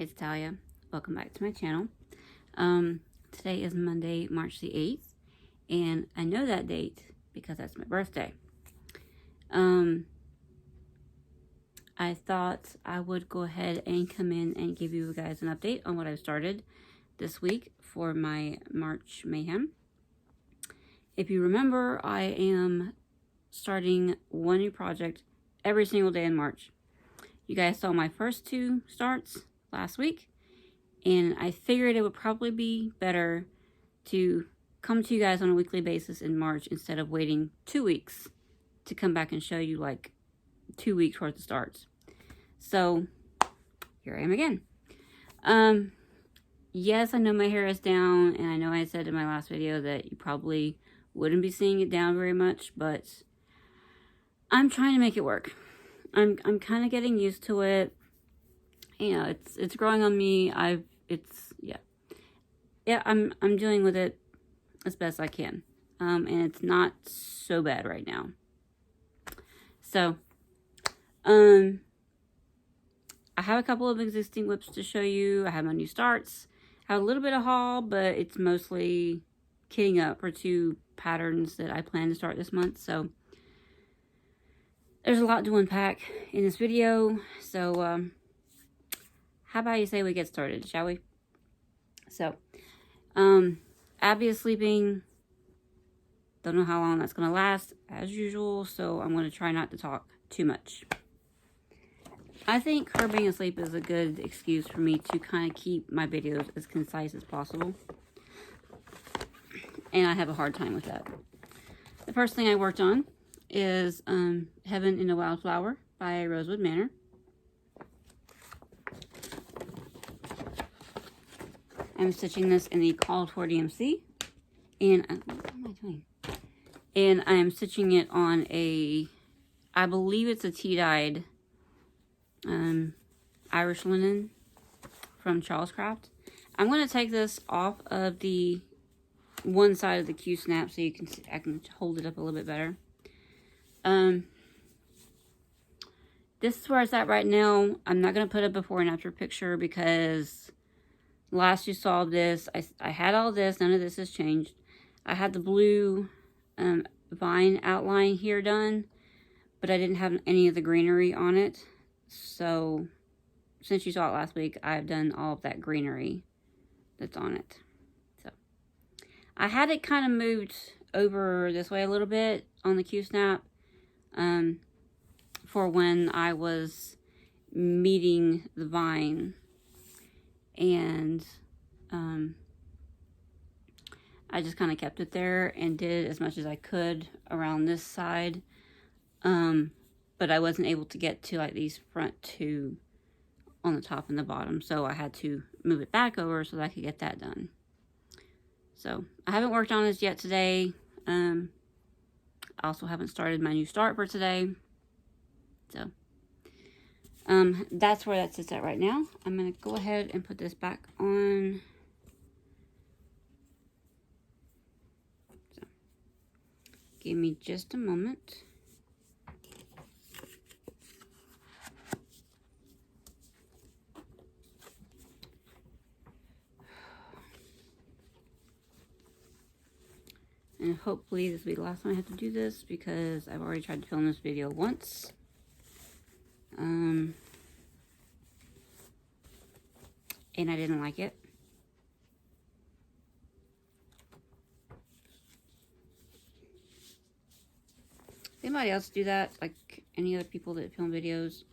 it's Talia. Welcome back to my channel. Today is Monday, March the 8th, and I know that date because that's my birthday. I thought I would go ahead and come in and give you guys an update on what I've started this week for my March Mayhem. If you remember, I am starting one new project every single day in March. You guys saw my first two starts last week, and I figured it would probably be better to come to you guys on a weekly basis in March instead of waiting 2 weeks to come back and show you like 2 weeks worth of starts. So here I am again. Yes, I know my hair is down, and I know I said in my last video that you probably wouldn't be seeing it down very much, but I'm trying to make it work. I'm kind of getting used to it. You know, it's growing on me. I'm dealing with it as best I can. And it's not so bad right now. So, I have a couple of existing whips to show you. I have my new starts. I have a little bit of haul, but it's mostly kitting up for two patterns that I plan to start this month. So, there's a lot to unpack in this video. So, how about you say we get started, shall we? So, Abby is sleeping. Don't know how long that's going to last, as usual, so I'm going to try not to talk too much. I think her being asleep is a good excuse for me to kind of keep my videos as concise as possible. And I have a hard time with that. The first thing I worked on is Heaven in a Wildflower by Rosewood Manor. I'm stitching this in the called for DMC, and what am I doing? And I'm stitching it on a, I believe it's a tea-dyed Irish linen from Charles Craft. I'm going to take this off of the one side of the Q snap so you can see, I can hold it up a little bit better. This is where it's at right now. I'm not going to put a before and after picture because last you saw this, I had all this. None of this has changed. I had the blue vine outline here done, but I didn't have any of the greenery on it. So, since you saw it last week, I've done all of that greenery that's on it. So, I had it kind of moved over this way a little bit on the Q-snap for when I was meeting the vine. And I just kind of kept it there and did as much as I could around this side. But I wasn't able to get to like these front two on the top and the bottom. So I had to move it back over so that I could get that done. So I haven't worked on this yet today. I also haven't started my new start for today. So that's where that sits at right now. I'm going to go ahead and put this back on. So, give me just a moment. And hopefully this will be the last time I have to do this because I've already tried to film this video once. And I didn't like it. Anybody else do that? Like any other people that film videos?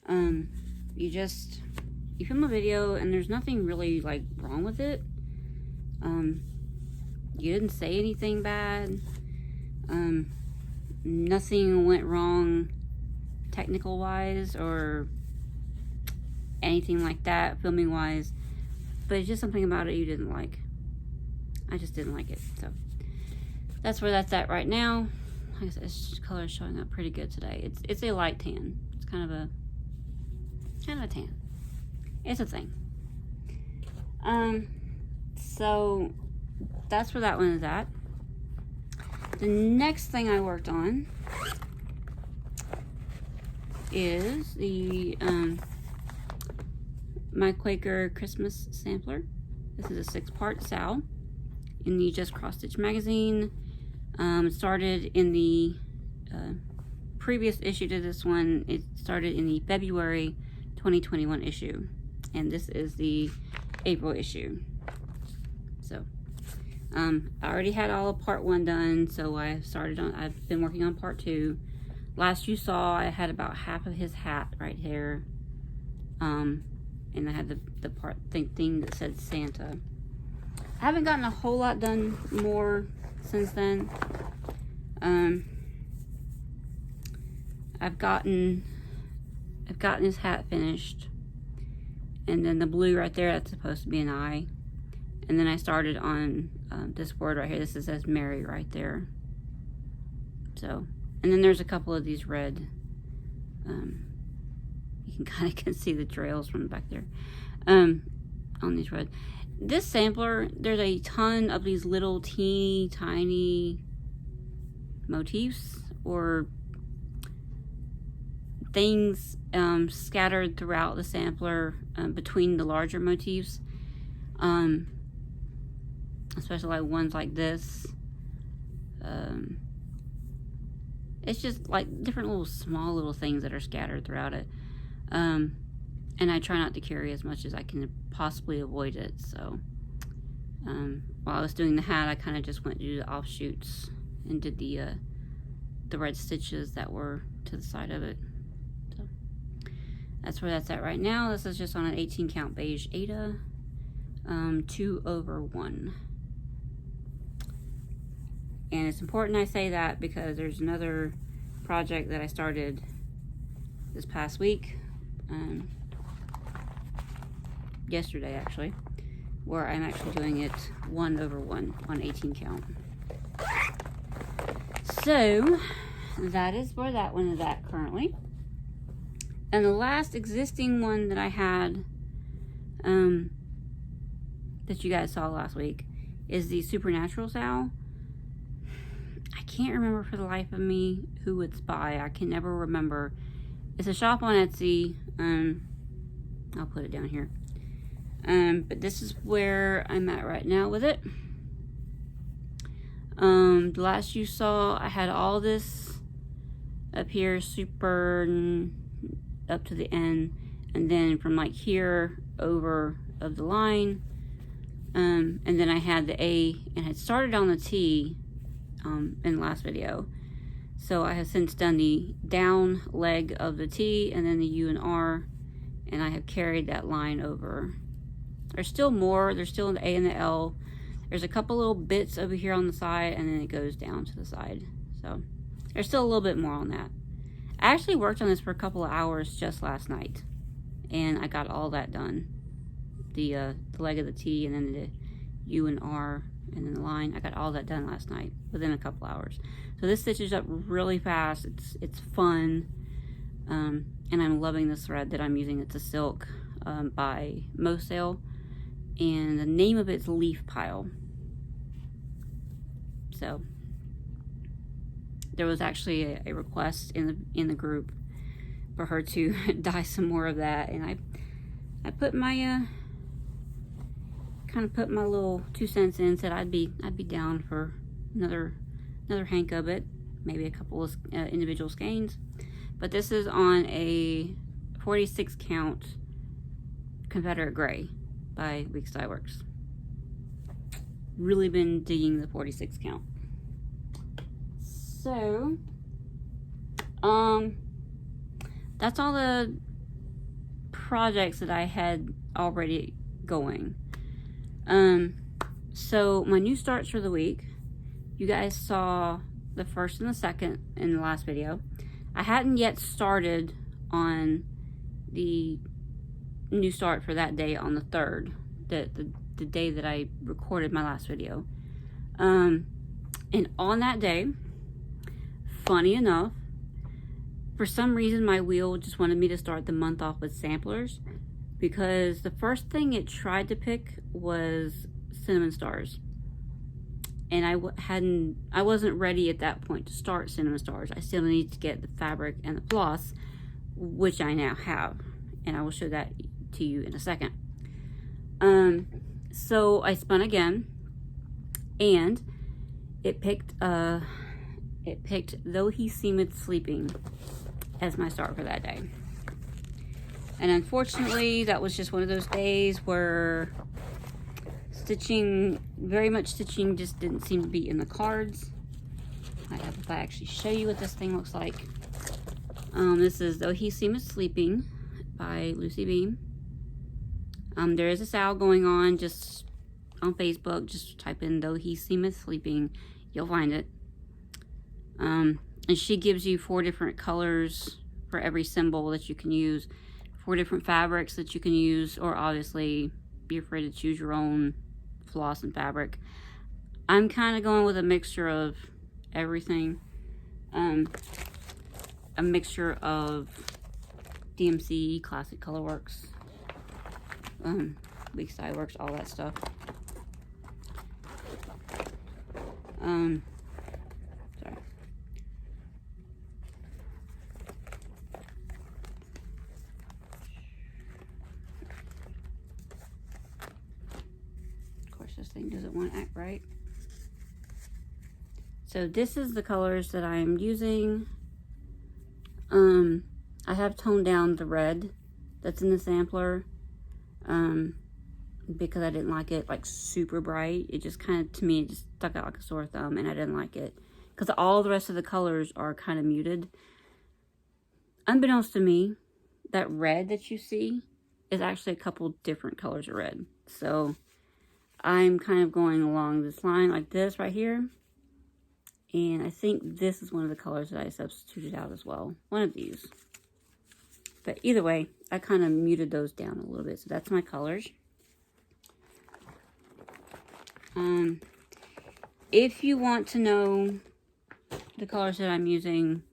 You film a video and there's nothing really like wrong with it. You didn't say anything bad. Nothing went wrong technical wise or anything like that filming wise, but it's just something about it you didn't like. I just didn't like it. So that's where that's at right now. Like I said, this color is showing up pretty good today. It's a light tan. It's kind of a tan. It's a thing. So that's where that one is at. The next thing I worked on is the my Quaker Christmas sampler. This is a 6-part SAL in the Just Cross Stitch magazine. It started in the previous issue to this one. It started in the February 2021 issue, and this is the April issue. So I already had all of part 1 done, so I've been working on part 2. Last you saw, I had about half of his hat right here, and I had the part thing that said Santa. I haven't gotten a whole lot done more since then. I've gotten his hat finished, and then the blue right there, that's supposed to be an eye. And then I started on this word right here. This says Mary right there. So, and then there's a couple of these red. You can kind of see the trails from back there on these red. This sampler, there's a ton of these little teeny tiny motifs or things scattered throughout the sampler between the larger motifs, especially like ones like this. It's just like different little small little things that are scattered throughout it, and I try not to carry as much as I can possibly avoid it. So while I was doing the hat, I kind of just went to do the offshoots and did the red stitches that were to the side of it. So that's where that's at right now. This is just on an 18 count beige Aida, 2/1. And it's important I say that because there's another project that I started this past week, yesterday actually, where I'm actually doing it 1/1 on 18 count. So that is where that one is at currently. And the last existing one that I had, that you guys saw last week, is the Supernatural SAL. I can't remember for the life of me who it's by. I can never remember. It's a shop on Etsy. I'll put it down here. But this is where I'm at right now with it. The last you saw, I had all this up here, super up to the end, and then from like here over of the line, and then I had the A, and had started on the T in the last video. So I have since done the down leg of the T and then the U and R, and I have carried that line over. There's still more. There's still the A and the L. There's a couple little bits over here on the side, and then it goes down to the side. So there's still a little bit more on that. I actually worked on this for a couple of hours just last night, and I got all that done. The leg of the T and then the U and R and then the line. I got all that done last night within a couple hours. So this stitches up really fast. It's fun, and I'm loving this thread that I'm using. It's a silk by Mosale, and the name of it's Leaf Pile. So there was actually a request in the group for her to dye some more of that, and I put my kind of put my little 2 cents in. Said I'd be down for another hank of it, maybe a couple of individual skeins. But this is on a 46 count Confederate Gray by Weeks Dye Works. Really been digging the 46 count. So that's all the projects that I had already going. So my new starts for the week, you guys saw the first and the second in the last video. I hadn't yet started on the new start for that day on the 3rd, the day that I recorded my last video. And on that day, funny enough, for some reason my wheel just wanted me to start the month off with samplers, because the first thing it tried to pick was Cinnamon Stars, and I wasn't ready at that point to start Cinnamon Stars. I still need to get the fabric and the floss, which I now have, and I will show that to you in a second. So I spun again, and it picked Though He Seemeth Sleeping as my start for that day. And unfortunately, that was just one of those days where very much stitching just didn't seem to be in the cards. If I actually show you what this thing looks like. This is Though He Seemeth Sleeping by Lucy Beam. There is a sale going on just on Facebook. Just type in Though He Seemeth Sleeping. You'll find it. And she gives you 4 different colors for every symbol that you can use. 4 different fabrics that you can use, or obviously you're free to choose your own floss and fabric. I'm kind of going with a mixture of everything. A mixture of DMC, Classic Colorworks, Week Style Works, all that stuff. Sorry. Of course, this thing doesn't want to act right. So this is the colors that I am using. I have toned down the red that's in the sampler, because I didn't like it like super bright. It just kind of, to me, it just stuck out like a sore thumb, and I didn't like it because all the rest of the colors are kind of muted. Unbeknownst to me, that red that you see is actually a couple different colors of red. So I'm kind of going along this line like this right here. And I think this is one of the colors that I substituted out as well. One of these. But either way, I kind of muted those down a little bit. So that's my colors. If you want to know the colors that I'm using,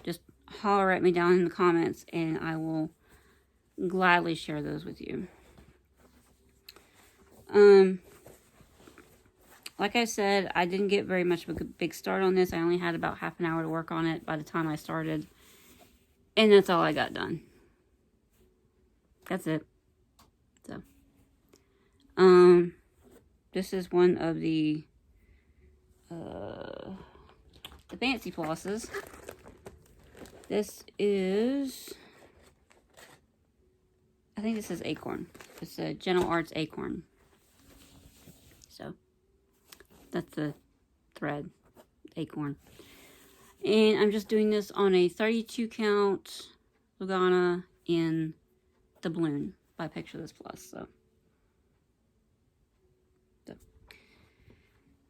just holler at me down in the comments and I will gladly share those with you. Like I said, I didn't get very much of a big start on this. I only had about half an hour to work on it by the time I started. And that's all I got done. That's it. So, this is one of the fancy flosses. This is, I think this is Acorn. It's a Gentle Arts Acorn. So, that's the thread, Acorn. And I'm just doing this on a 32 count Lugana in the balloon by Picture This Plus. So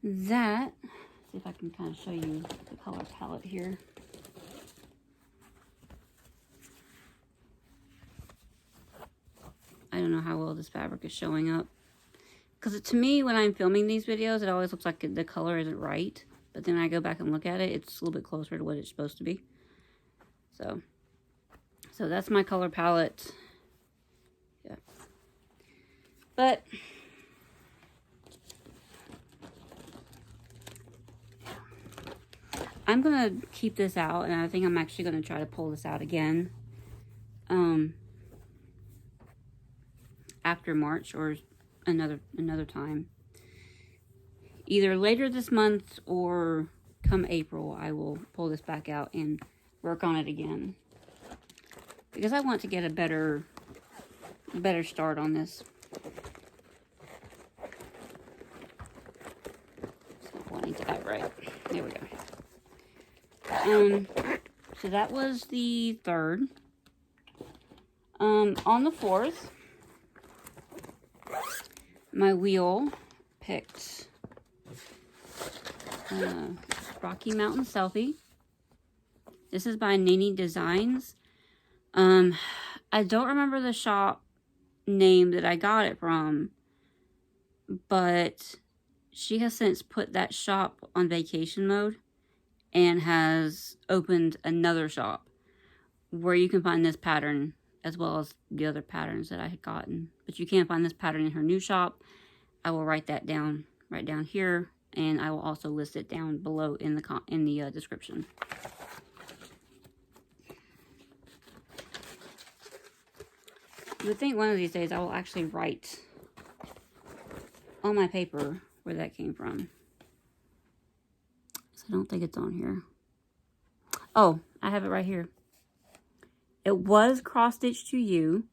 that, see if I can kind of show you the color palette here. I don't know how well this fabric is showing up. Because to me, when I'm filming these videos, it always looks like the color isn't right. But then when I go back and look at it, it's a little bit closer to what it's supposed to be. So that's my color palette. Yeah. But I'm going to keep this out, and I think I'm actually going to try to pull this out again. After March or another time. Either later this month or come April, I will pull this back out and work on it again. Because I want to get a better start on this. It's not wanting to act right. There we go. So that was the 3rd. On the 4th, my wheel picked Rocky Mountain Selfie. This is by Nene Designs. I don't remember the shop name that I got it from, but she has since put that shop on vacation mode and has opened another shop where you can find this pattern as well as the other patterns that I had gotten. But you can't find this pattern in her new shop. I will write that down right down here, and I will also list it down below in the description. I think one of these days I will actually write on my paper where that came from. So I don't think it's on here. Oh, I have it right here. It was Cross Stitch to You,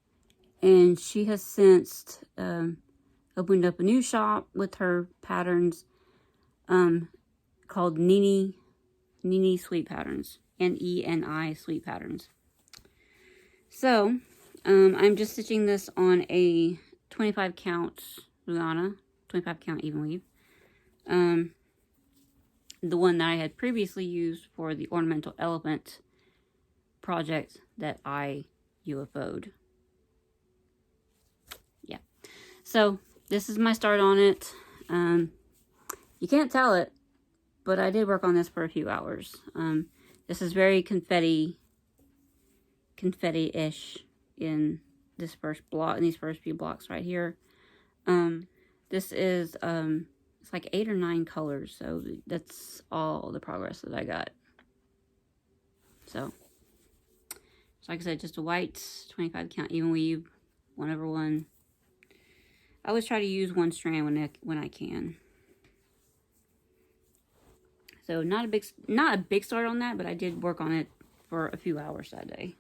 and she has since opened up a new shop with her patterns called Nini Sweet Patterns. N-E-N-I Sweet Patterns. So, I'm just stitching this on a 25 count Lugana, 25 count even weave. The one that I had previously used for the ornamental elephant project that I UFO'd. Yeah. So, this is my start on it. You can't tell it, but I did work on this for a few hours. This is very confetti-ish in this first block, in these first few blocks right here. This is, it's like 8 or 9 colors, so that's all the progress that I got. So like I said, just a white 25 count even weave, 1/1. I always try to use one strand when I can. So not a big start on that, but I did work on it for a few hours that day.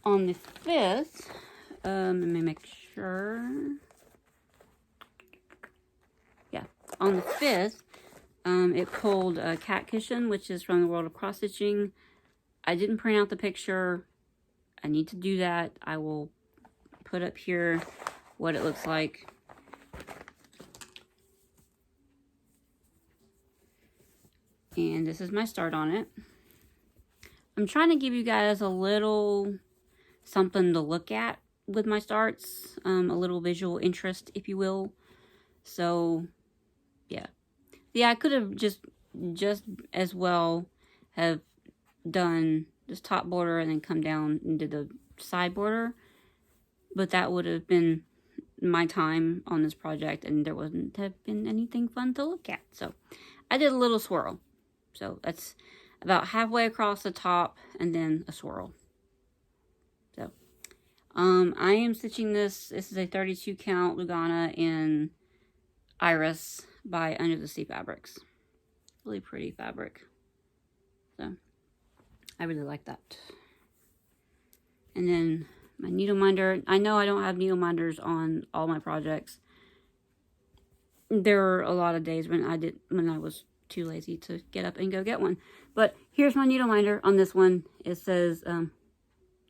On the 5th, let me make sure. Yeah, on the 5th, it pulled a cat cushion, which is from the World of Cross Stitching. I didn't print out the picture. I need to do that. I will put up here what it looks like. And this is my start on it. I'm trying to give you guys a little something to look at with my starts, a little visual interest, if you will. So, yeah. Yeah, I could have just as well have done this top border and then come down and did the side border. But that would have been my time on this project, and there wouldn't have been anything fun to look at. So, I did a little swirl. So, that's about halfway across the top and then a swirl. So, I am stitching this. This is a 32 count Lugana in Iris by Under the Sea Fabrics. Really pretty fabric. So, I really like that. And then my needle minder. I know I don't have needle minders on all my projects. There were a lot of days when I was too lazy to get up and go get one. But here's my needle minder on this one. It says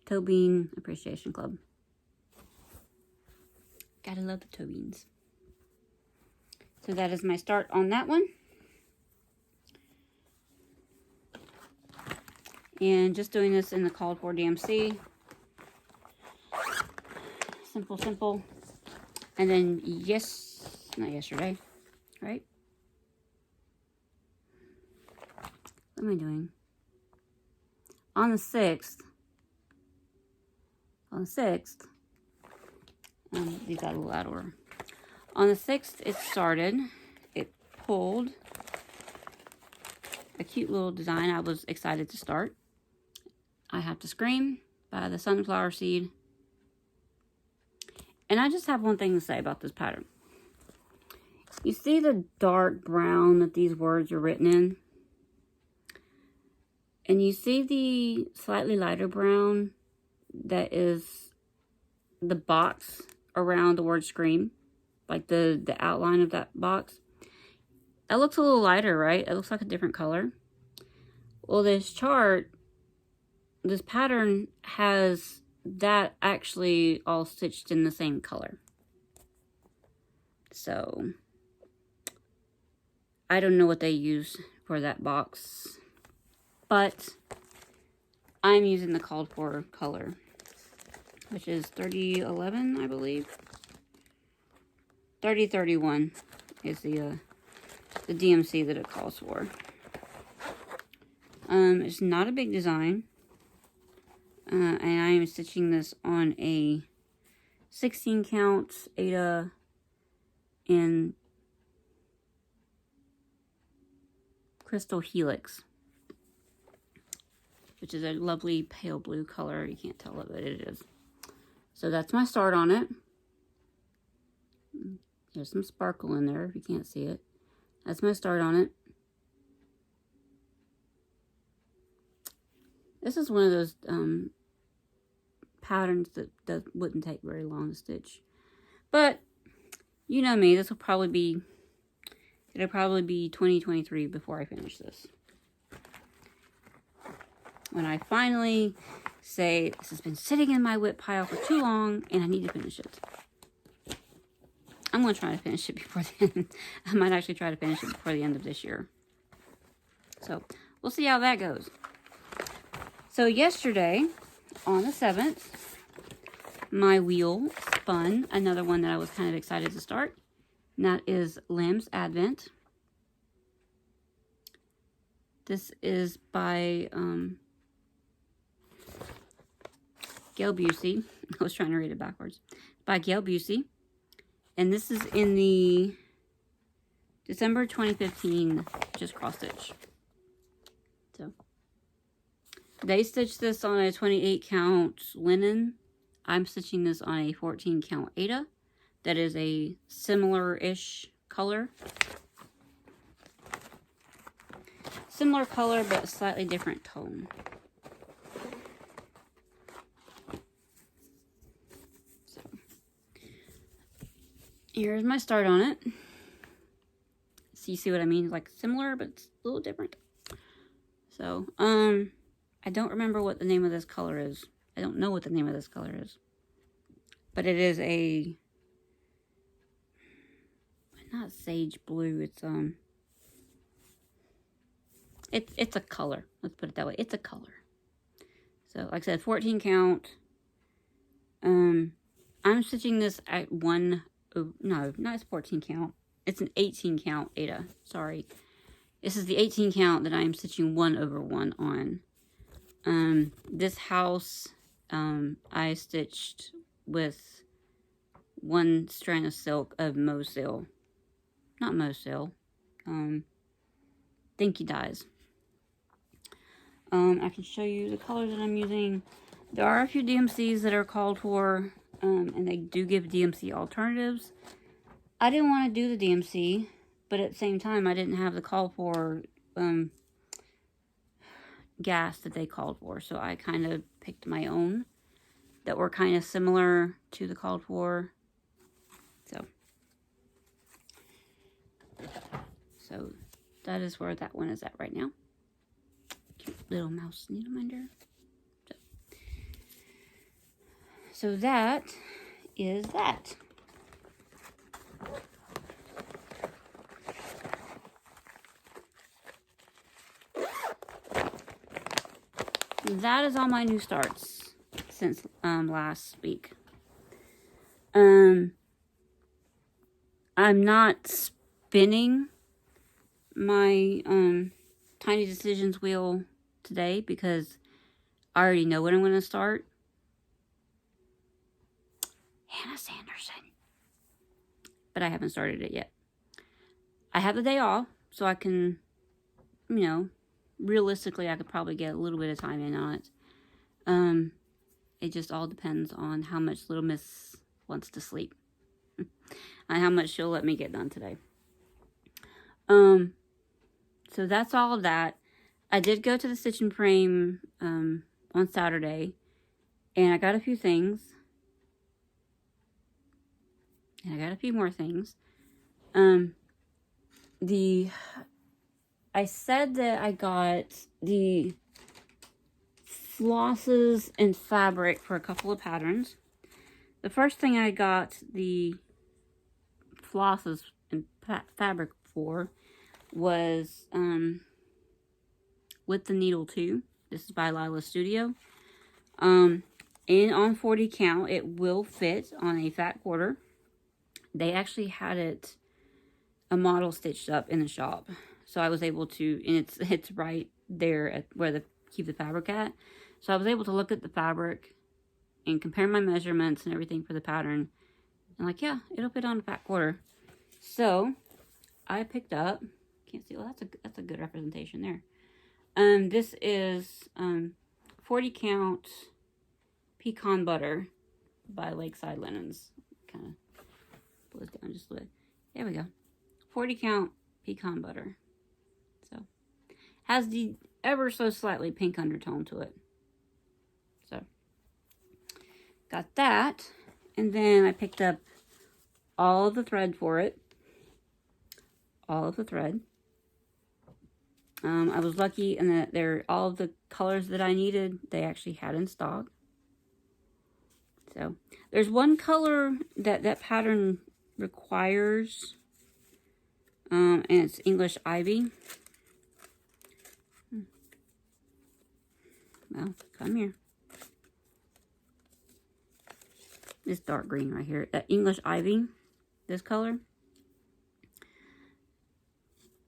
Toe Bean Appreciation Club. Gotta love the toe beans. So that is my start on that one. And just doing this in the called for DMC. Simple. And then not yesterday, right? What am I doing? On the 6th, these got a little out of order. On the 6th, it started. It pulled a cute little design I was excited to start. I Have to Scream by the Sunflower Seed. And I just have one thing to say about this pattern. You see the dark brown that these words are written in? And you see the slightly lighter brown that is the box around the word scream, like the outline of that box. That looks a little lighter, right? It looks like a different color. Well, this pattern has that actually all stitched in the same color. So, I don't know what they use for that box, but I'm using the called for color, which is 3011, I believe. 3031 is the DMC that it calls for. It's not a big design. And I am stitching this on a 16 count Ada in Crystal Helix. which is a lovely pale blue color. You can't tell it, but it is. So that's my start on it. There's some sparkle in there if you can't see it. That's my start on it. This is one of those patterns that wouldn't take very long to stitch. But, you know me, this will probably be, it'll probably be 2023 before I finish this. When I finally say, this has been sitting in my whip pile for too long, and I need to finish it. I'm going to try to finish it before the end. I might actually try to finish it before the end of this year. So, we'll see how that goes. So, yesterday, on the 7th, my wheel spun another one that I was kind of excited to start. And that is Lamb's Advent. This is by Gail Busey. I was trying to read it backwards. By Gail Busey. And this is in the December 2015 Just Cross Stitch. So, they stitched this on a 28 count linen. I'm stitching this on a 14 count Aida. That is a similar-ish color. Similar color, but slightly different tone. Here's my start on it. So you see what I mean? Like similar, but it's a little different. So, I don't remember what the name of this color is. I don't know what the name of this color is. But it is a, not sage blue, it's a color. Let's put it that way. It's a color. So, like I said, 14 count. I'm stitching this at no, it's 14 count. It's an 18 count Aida. Sorry. This is the 18 count that I'm stitching 1/1 on. This house, I stitched with one strand of silk of Mosil. Not Mosil. Dinky Dyes. I can show you the colors that I'm using. There are a few DMCs that are called for. And they do give DMC alternatives. I didn't want to do the DMC, but at the same time, I didn't have the call for gas that they called for. So I kind of picked my own that were kind of similar to the called for. So that is where that one is at right now. Cute little mouse needle minder. So that is that. That is all my new starts since last week. I'm not spinning my Tiny Decisions wheel today because I already know when I'm going to start. Sanderson. But I haven't started it yet. I have the day off, so I can, you know, realistically, I could probably get a little bit of time in on it. It just all depends on how much Little Miss wants to sleep. And how much she'll let me get done today. So that's all of that. I did go to the Stitch and Frame on Saturday, and I got a few things. And I got a few more things. I said that I got the flosses and fabric for a couple of patterns. The first thing I got the flosses and fabric for was with the needle too. This is by Lila Studio. And on 40 count, it will fit on a fat quarter. They actually had it, a model stitched up in the shop. So I was able to, and it's right there at where they keep the fabric at. So I was able to look at the fabric and compare my measurements and everything for the pattern. And like, yeah, it'll fit on a fat quarter. So I picked up, can't see, well, that's a good representation there. This is 40 count pecan butter by Lakeside Linens. Kind of pull this down just a little bit. There we go. 40 count pecan butter. So, has the ever so slightly pink undertone to it. So, got that. And then I picked up all of the thread for it. All of the thread. I was lucky in that all of the colors that I needed, they actually had in stock. So, there's one color that pattern requires, and it's English Ivy. Well, come here. This dark green right here, that English Ivy, this color.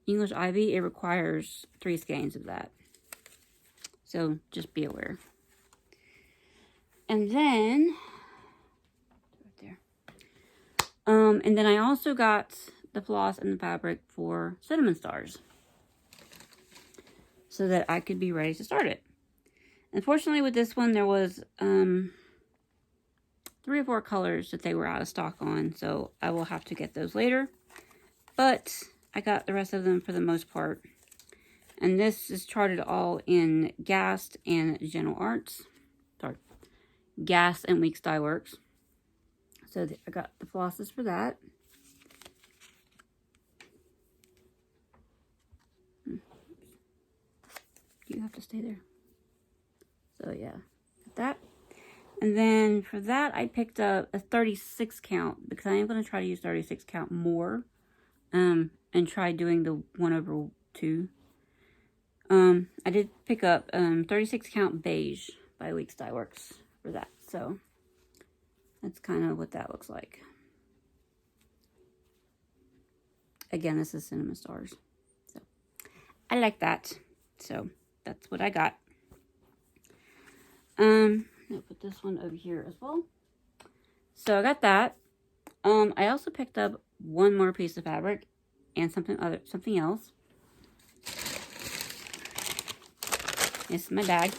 English Ivy, it requires 3 skeins of that. So, just be aware. And then, right there. And then I also got the floss and the fabric for Cinnamon Stars, so that I could be ready to start it. Unfortunately, with this one, there was 3 or 4 colors that they were out of stock on, so I will have to get those later. But I got the rest of them for the most part. And this is charted all in Gast and Gentle Arts. Sorry, Gast and Weeks Dye Works. So I got the flosses for that. You have to stay there. So yeah, that. And then for that, I picked up a 36 count because I am going to try to use 36 count more. And try doing the 1/2. I did pick up 36 count beige by Weeks Dye Works for that. So that's kind of what that looks like. Again, this is Cinnamon Stars. So I like that. So that's what I got. I'll put this one over here as well. So I got that. I also picked up one more piece of fabric and something else. This is my bag.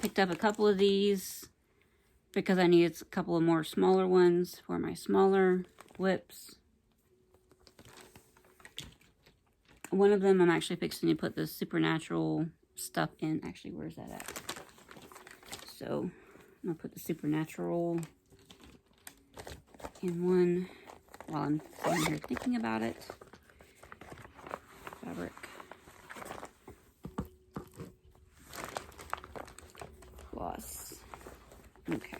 Picked up a couple of these because I needed a couple of more smaller ones for my smaller whips. One of them I'm actually fixing to put the Supernatural stuff in. Actually, where's that at? So, I'm going to put the Supernatural in one while I'm sitting here thinking about it. Fabric. Floss. Okay.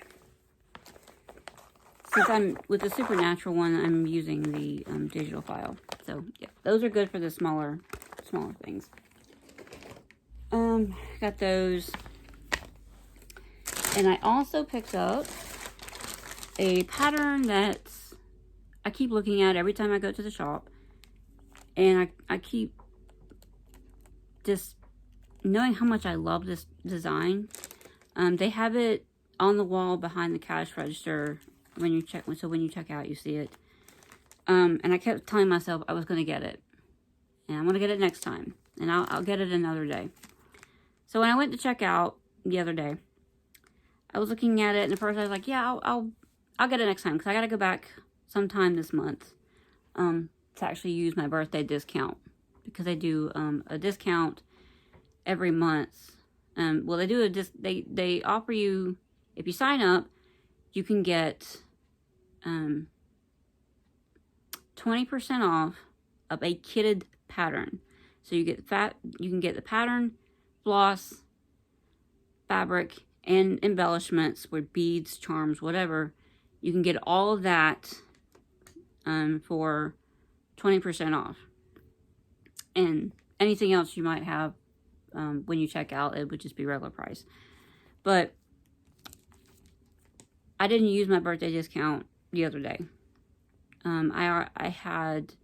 Since I'm, with the Supernatural one, I'm using the digital file. So, yeah, those are good for the smaller things. Got those. And I also picked up a pattern that I keep looking at every time I go to the shop. And I keep just knowing how much I love this design. They have it on the wall behind the cash register when you check. So when you check out, you see it. And I kept telling myself I was going to get it. And I'm going to get it next time. And I'll get it another day. So when I went to check out the other day, I was looking at it, and at first I was like, yeah, I'll get it next time, because I got to go back sometime this month to actually use my birthday discount, because they do a discount every month. Well, they do they offer you, if you sign up, you can get 20% off of a kitted pattern. So you can get the pattern, floss, fabric, and embellishments with beads, charms, whatever. You can get all of that for 20% off. And anything else you might have when you check out, it would just be regular price. But I didn't use my birthday discount the other day. I had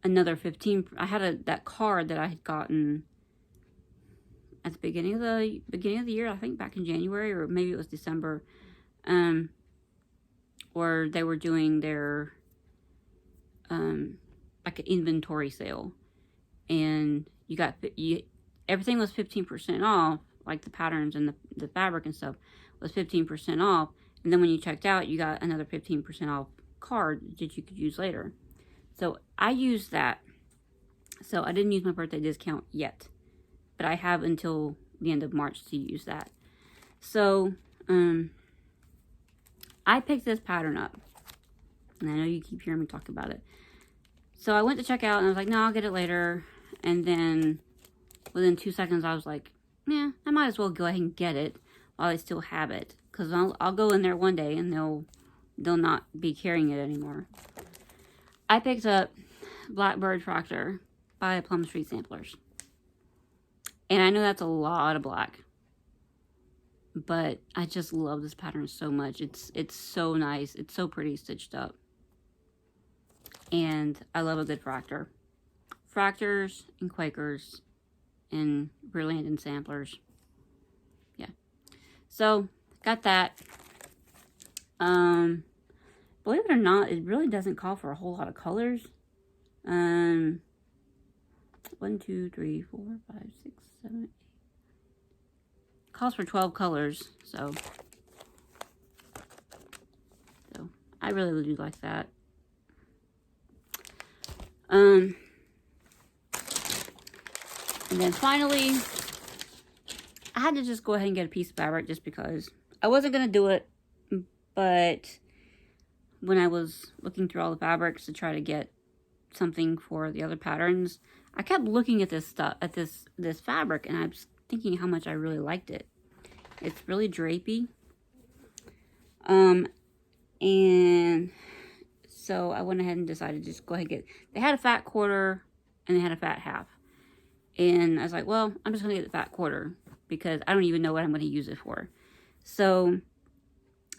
another 15. I had that card that I had gotten at the beginning of the year. I think back in January, or maybe it was December. Or they were doing their like an inventory sale. and everything was 15% off, like the patterns and the fabric and stuff was 15% off. And then when you checked out, you got another 15% off card that you could use later. So I used that. So I didn't use my birthday discount yet, but I have until the end of March to use that. So I picked this pattern up, and I know you keep hearing me talk about it. So I went to check out, and I was like, no, I'll get it later. And then within 2 seconds, I was like, yeah, I might as well go ahead and get it while I still have it, because I'll go in there one day and they'll not be carrying it anymore. I picked up Blackbird Fractor by Plum Street Samplers, and I know that's a lot of black, but I just love this pattern so much. It's so nice. It's so pretty stitched up, and I love a good fractor. Fractors and Quakers and Brilliant and Samplers. Yeah. So, got that. Believe it or not, it really doesn't call for a whole lot of colors. 1, 2, 3, 4, 5, 6, 7, 8. Calls for 12 colors, so I really do like that. And then finally, I had to just go ahead and get a piece of fabric just because I wasn't going to do it, but when I was looking through all the fabrics to try to get something for the other patterns, I kept looking at this stuff, at this fabric, and I was thinking how much I really liked it. It's really drapey. And so I went ahead and decided to just go ahead and get, they had a fat quarter and they had a fat half. And I was like, well, I'm just going to get the fat quarter because I don't even know what I'm going to use it for. So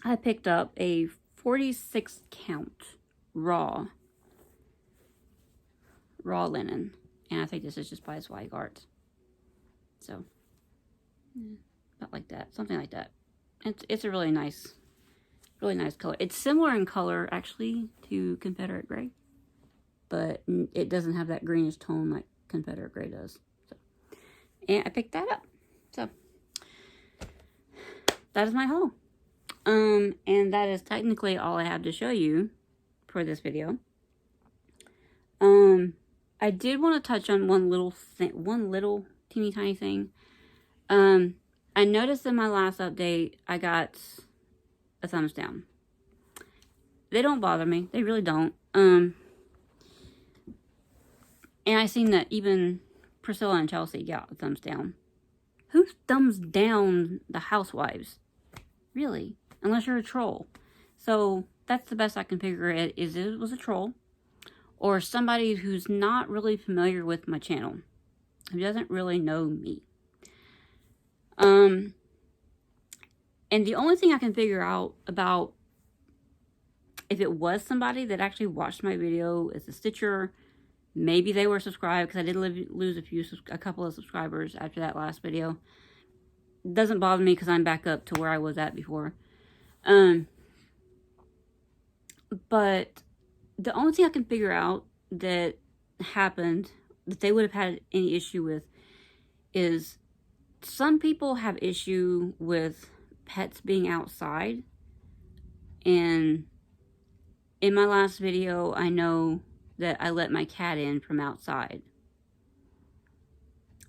I picked up a 46 count raw linen. And I think this is just by Zweigart. So, about like that. Something like that. It's a really nice color. It's similar in color, actually, to Confederate Gray. But it doesn't have that greenish tone like Confederate Gray does. So, and I picked that up. So, that is my haul. And that is technically all I have to show you for this video. I did want to touch on one little teeny tiny thing. I noticed in my last update, I got a thumbs down. They don't bother me. They really don't. And I seen that even Priscilla and Chelsea got a thumbs down. Who thumbs down the housewives? Really? Unless you're a troll. So, that's the best I can figure it is it was a troll. Or somebody who's not really familiar with my channel. Who doesn't really know me. And the only thing I can figure out about if it was somebody that actually watched my video is a stitcher. Maybe they were subscribed because I did lose a couple of subscribers after that last video. It doesn't bother me because I'm back up to where I was at before. But the only thing I can figure out that happened that they would have had any issue with is some people have issue with pets being outside. And in my last video, I know that I let my cat in from outside.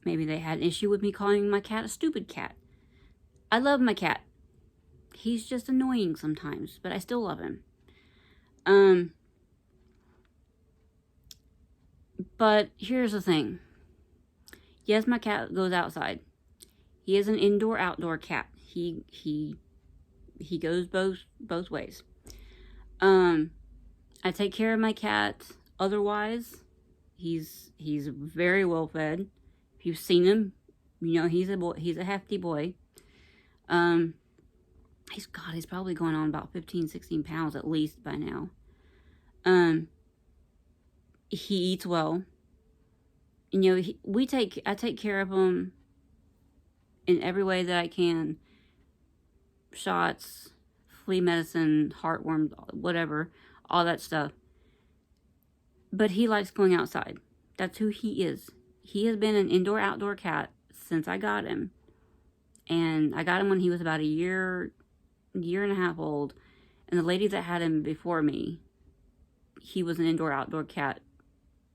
Maybe they had an issue with me calling my cat a stupid cat. I love my cat. He's just annoying sometimes, but I still love him. But here's the thing. Yes, my cat goes outside. He is an indoor-outdoor cat. He goes both ways. I take care of my cat. Otherwise, he's very well fed. If you've seen him, you know he's a boy. He's a hefty boy. He's probably going on about 15, 16 pounds at least by now. He eats well. You know, I take care of him in every way that I can. Shots, flea medicine, heartworms, whatever, all that stuff. But he likes going outside. That's who he is. he has been an indoor-outdoor cat since I got him. And I got him when he was about a year and a half old. And the lady that had him before me, he was an indoor-outdoor cat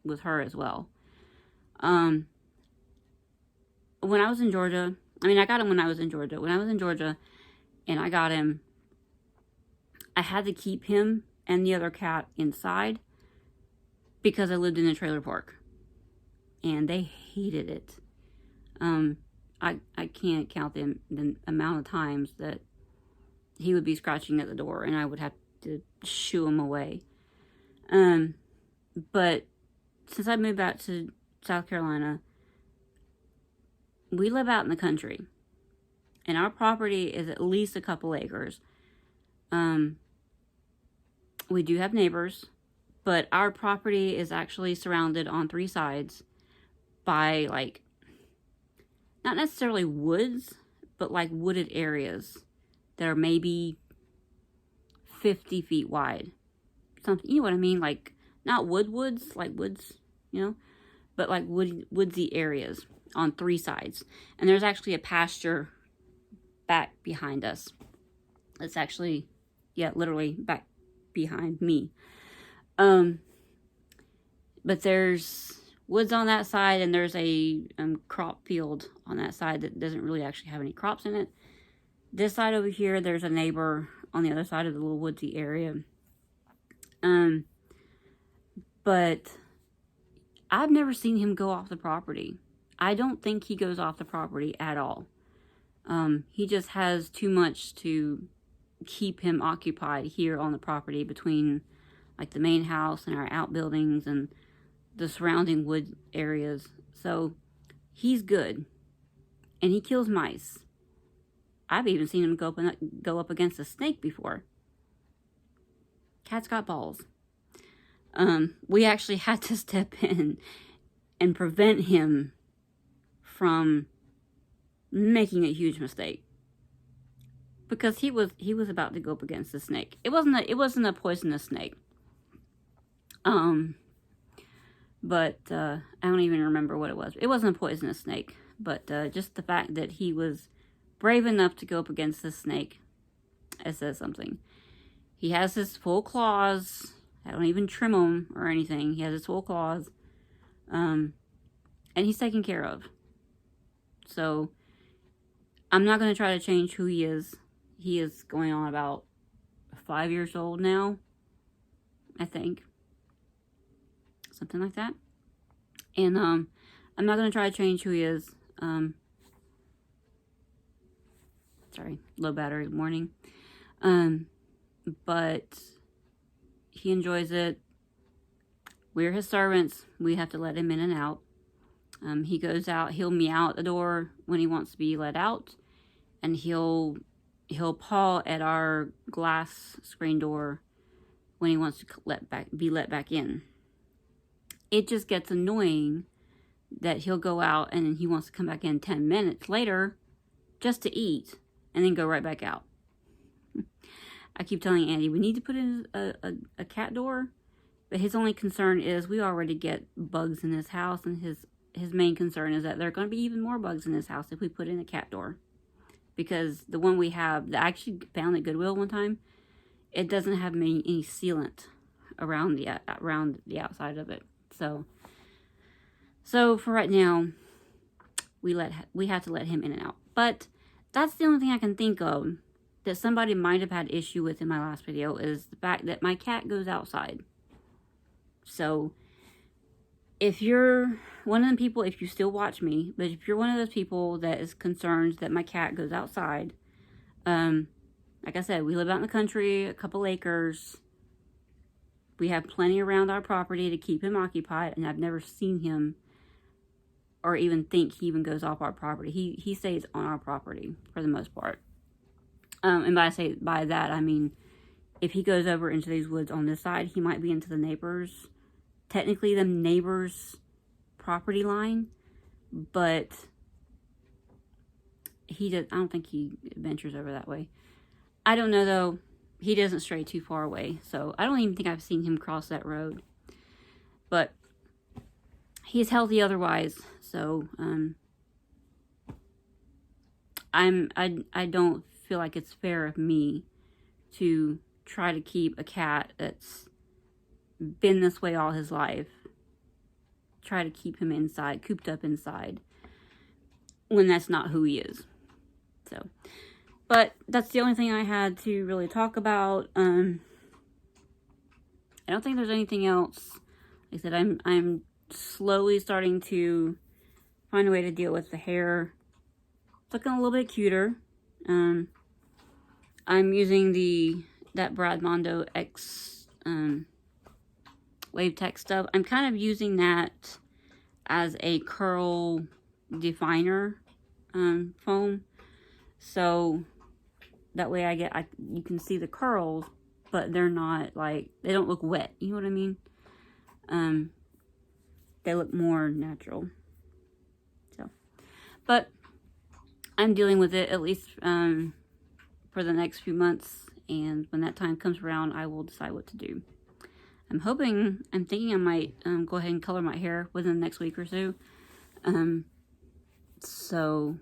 with her as well. When I was in Georgia, I got him when I was in Georgia. When I was in Georgia and I got him, I had to keep him and the other cat inside because I lived in a trailer park. And they hated it. I can't count the amount of times that he would be scratching at the door and I would have to shoo him away. But since I moved back to South Carolina, we live out in the country. And our property is at least a couple acres. We do have neighbors, but our property is actually surrounded on 3 sides by, like, not necessarily woods, but like wooded areas that are maybe 50 feet wide. Something, you know what I mean? Like, not woods, like woods, you know, but like woodsy areas on 3 sides. And there's actually a pasture back behind us. It's actually, yeah, literally back behind me. But there's woods on that side, and there's a crop field on that side that doesn't really actually have any crops in it. This side over here, there's a neighbor on the other side of the little woodsy area. But I've never seen him go off the property. I don't think he goes off the property at all. He just has too much to keep him occupied here on the property between like the main house and our outbuildings and the surrounding wood areas. So he's good. And he kills mice. I've even seen him go up against a snake before. Cat's got balls. We actually had to step in and prevent him from making a huge mistake, because he was about to go up against the snake. It wasn't a poisonous snake. But I don't even remember what it was. It wasn't a poisonous snake, but just the fact that he was brave enough to go up against the snake, it says something. He has his full claws. I don't even trim them or anything. He has his full claws. And he's taken care of. So I'm not going to try to change who he is. He is going on about 5 years old now, I think. Something like that. And I'm not going to try to change who he is. Sorry, low battery morning. But he enjoys it. We're his servants. We have to let him in and out. He goes out. He'll meow at the door when he wants to be let out. And he'll paw at our glass screen door when he wants to be let back in. It just gets annoying that he'll go out and he wants to come back in 10 minutes later just to eat and then go right back out. I keep telling Andy, we need to put in a cat door, but his only concern is we already get bugs in his house, and his main concern is that there are going to be even more bugs in his house if we put in a cat door. Because the one we have, that I actually found at Goodwill one time, it doesn't have any sealant around the outside of it. So for right now, we have to let him in and out. But that's the only thing I can think of that somebody might have had issue with in my last video, is the fact that my cat goes outside. So if you're one of the people, if you still watch me, but if you're one of those people that is concerned that my cat goes outside, like I said, we live out in the country, a couple acres. We have plenty around our property to keep him occupied, and I've never seen him or even think he even goes off our property. He stays on our property for the most part. And by that, I mean, if he goes over into these woods on this side, he might be into the neighbors, technically the neighbor's property line, but I don't think he ventures over that way. I don't know though. He doesn't stray too far away, so I don't even think I've seen him cross that road. But he's healthy otherwise. So, I don't feel like it's fair of me to try to keep a cat that's been this way all his life. Try to keep him inside, cooped up inside, when that's not who he is. So, but that's the only thing I had to really talk about. I don't think there's anything else. Like I said, I'm slowly starting to find a way to deal with the hair. It's looking a little bit cuter. I'm using that Brad Mondo X Wave Tech stuff. I'm kind of using that as a curl definer foam. So that way you can see the curls, but they're not like, they don't look wet. You know what I mean? They look more natural. So, but I'm dealing with it at least for the next few months, and when that time comes around, I will decide what to do. I'm thinking I might go ahead and color my hair within the next week or so. So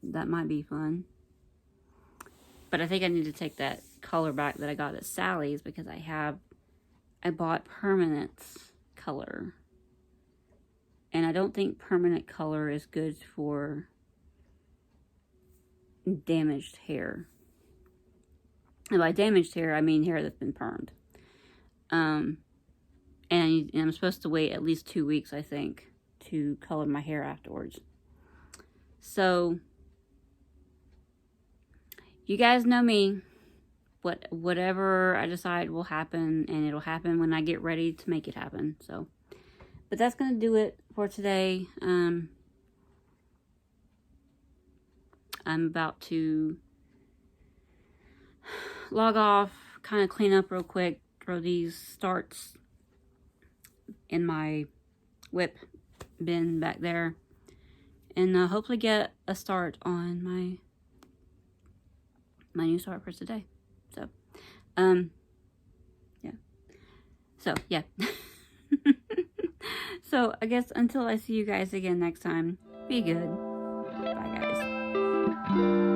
that might be fun. But I think I need to take that color back that I got at Sally's, because I bought permanent color. And I don't think permanent color is good for damaged hair. And by damaged hair, I mean hair that's been permed. And I'm supposed to wait at least 2 weeks, I think, to color my hair afterwards. So, you guys know me. Whatever I decide will happen, and it'll happen when I get ready to make it happen. So, but that's going to do it for today. I'm about to log off, kind of clean up real quick, throw these starts in my whip bin back there, and hopefully get a start on my new start for today. So, yeah. So, yeah. So, I guess until I see you guys again next time, be good. Bye, guys.